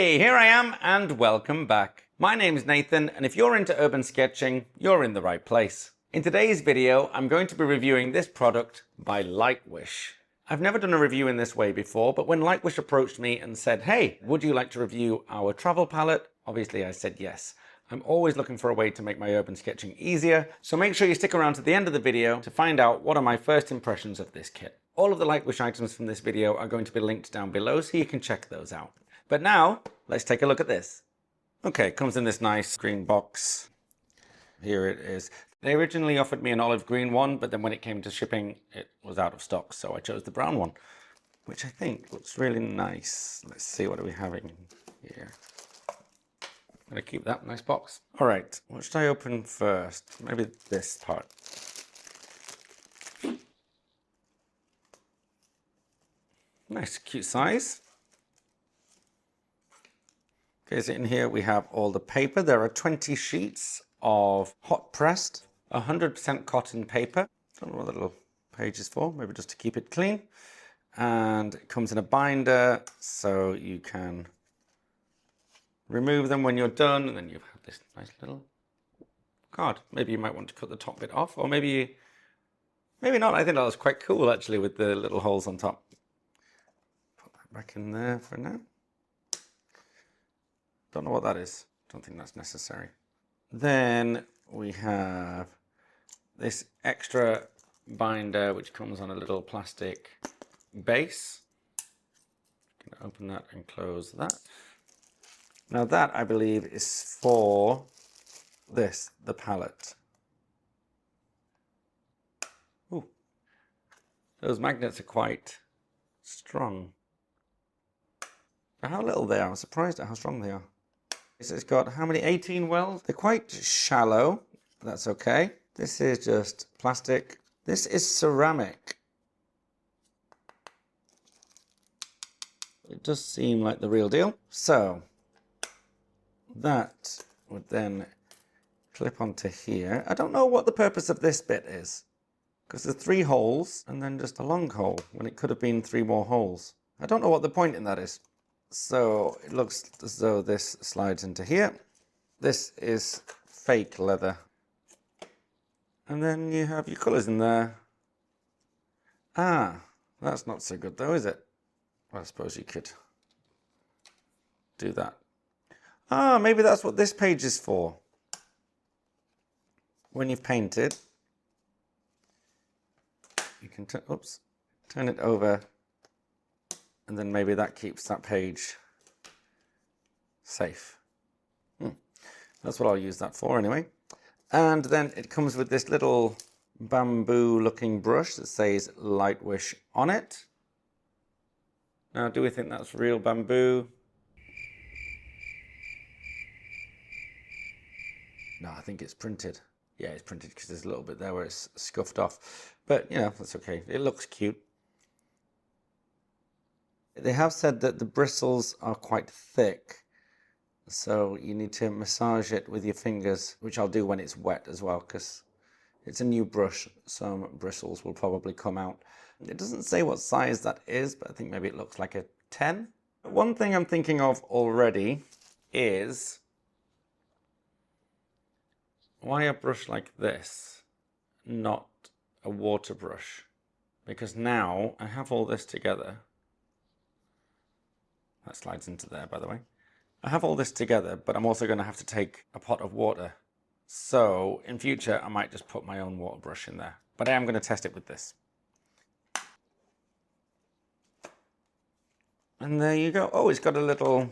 Hey, here I am and welcome back. My name is Nathan, and if you're into urban sketching, you're in the right place. In today's video, I'm going to be reviewing this product by Lightwish. I've never done a review in this way before, but when Lightwish approached me and said, hey, would you like to review our travel palette? Obviously I said yes. I'm always looking for a way to make my urban sketching easier, so make sure you stick around to the end of the video to find out what are my first impressions of this kit. All of the Lightwish items from this video are going to be linked down below so you can check those out. But now, let's take a look at this. Okay, it comes in this nice green box. Here it is. They originally offered me an olive green one, but then when it came to shipping, it was out of stock, so I chose the brown one, which I think looks really nice. Let's see, what are we having here? I'm gonna keep that nice box. All right, what should I open first? Maybe this part. Nice, cute size. Okay, so in here we have all the paper. There are 20 sheets of hot pressed, 100% cotton paper. Don't know what the little page is for, maybe just to keep it clean. And it comes in a binder, so you can remove them when you're done, and then you have this nice little card. Maybe you might want to cut the top bit off, or maybe not. I think that was quite cool actually, with the little holes on top. Put that back in there for now. Don't know what that is. Don't think that's necessary. Then we have this extra binder which comes on a little plastic base. Gonna open that and close that. Now that, I believe, is for this, the palette. Ooh, those magnets are quite strong. For how little they are, I'm surprised at how strong they are. So it's got how many? 18 wells? They're quite shallow, but that's okay. This is just plastic. This is ceramic. It does seem like the real deal. So that would then clip onto here. I don't know what the purpose of this bit is, because there's 3 holes and then just a long hole when it could have been 3 more holes. I don't know what the point in that is. So it looks as though this slides into here. This is fake leather. And then you have your colours in there. Ah, that's not so good though, is it? Well, I suppose you could do that. Ah, maybe that's what this page is for. When you've painted, you can turn it over, and then maybe that keeps that page safe. That's what I'll use that for anyway. And then it comes with this little bamboo looking brush that says Lightwish on it. Now, do we think that's real bamboo? No, I think it's printed. Yeah, it's printed because there's a little bit there where it's scuffed off. But, you know, that's okay. It looks cute. They have said that the bristles are quite thick, so you need to massage it with your fingers, which I'll do when it's wet as well, because it's a new brush. Some bristles will probably come out. It doesn't say what size that is, but I think maybe it looks like a 10. One thing I'm thinking of already is, why a brush like this, not a water brush? Because now I have all this together. That slides into there, by the way. I have all this together, but I'm also going to have to take a pot of water. So in future, I might just put my own water brush in there. But I am going to test it with this. And there you go. Oh, it's got a little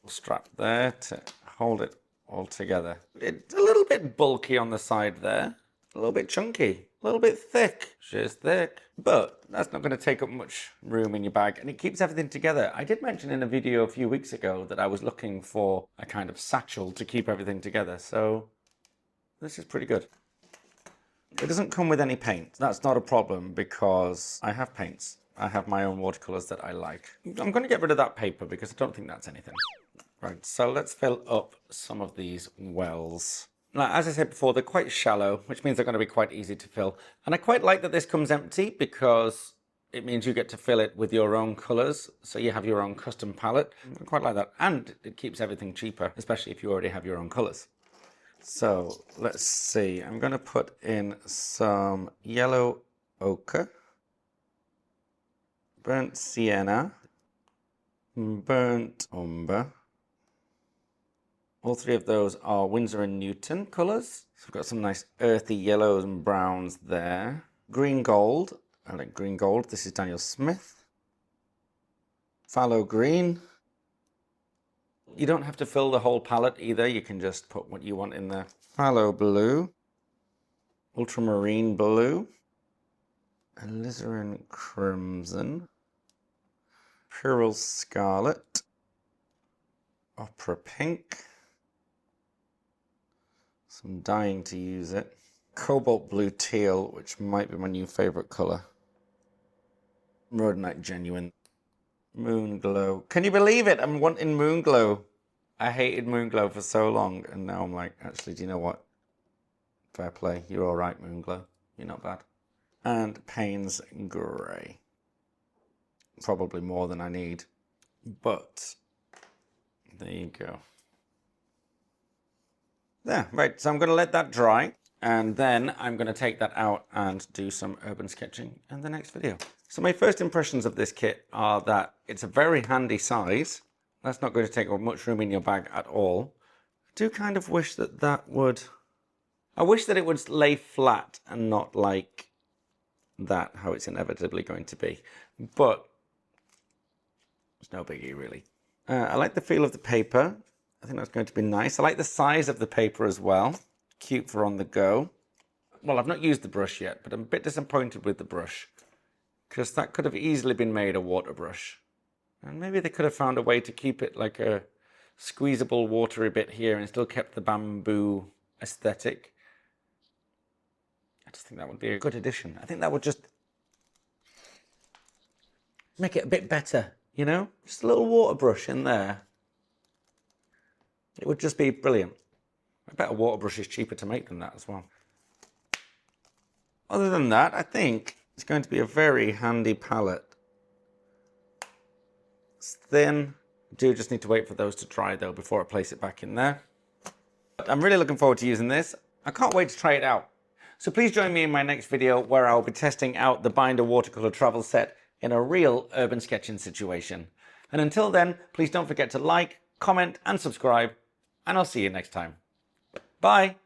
strap there to hold it all together. It's a little bit bulky on the side there. A little bit chunky. A little bit thick. She's thick. But that's not going to take up much room in your bag, and it keeps everything together. I did mention in a video a few weeks ago that I was looking for a kind of satchel to keep everything together, so this is pretty good. It doesn't come with any paint. That's not a problem because I have paints. I have my own watercolors that I like. I'm going to get rid of that paper because I don't think that's anything. Right, so let's fill up some of these wells. Now, as I said before, they're quite shallow, which means they're going to be quite easy to fill. And I quite like that this comes empty because it means you get to fill it with your own colors, so you have your own custom palette. I quite like that, and it keeps everything cheaper, especially if you already have your own colors. So let's see, I'm going to put in some yellow ochre, burnt sienna, burnt umber. All three of those are Winsor & Newton colors. So we've got some nice earthy yellows and browns there. Green gold. I like green gold. This is Daniel Smith. Phthalo green. You don't have to fill the whole palette either. You can just put what you want in there. Phthalo blue. Ultramarine blue. Alizarin crimson. Purple scarlet. Opera pink. I'm dying to use it. Cobalt blue teal, which might be my new favorite color. Rhodonite genuine. Moon glow. Can you believe it? I'm wanting moon glow. I hated moon glow for so long, and now I'm like, actually, do you know what? Fair play. You're all right, moon glow. You're not bad. And Payne's gray. Probably more than I need, but there you go. There, right, so I'm going to let that dry, and then I'm going to take that out and do some urban sketching in the next video. So my first impressions of this kit are that it's a very handy size. That's not going to take up much room in your bag at all. I do kind of wish that I wish that it would lay flat and not like that, how it's inevitably going to be. But it's no biggie, really. I like the feel of the paper. I think that's going to be nice. I like the size of the paper as well. Cute for on the go. Well, I've not used the brush yet, but I'm a bit disappointed with the brush, because that could have easily been made a water brush. And maybe they could have found a way to keep it like a squeezable watery bit here and still kept the bamboo aesthetic. I just think that would be a good addition. I think that would just make it a bit better, you know? Just a little water brush in there. It would just be brilliant. I bet a water brush is cheaper to make than that as well. Other than that, I think it's going to be a very handy palette. It's thin. I do just need to wait for those to dry though before I place it back in there. But I'm really looking forward to using this. I can't wait to try it out. So please join me in my next video where I'll be testing out the Binder Watercolour Travel Set in a real urban sketching situation. And until then, please don't forget to like, comment and subscribe, and I'll see you next time. Bye!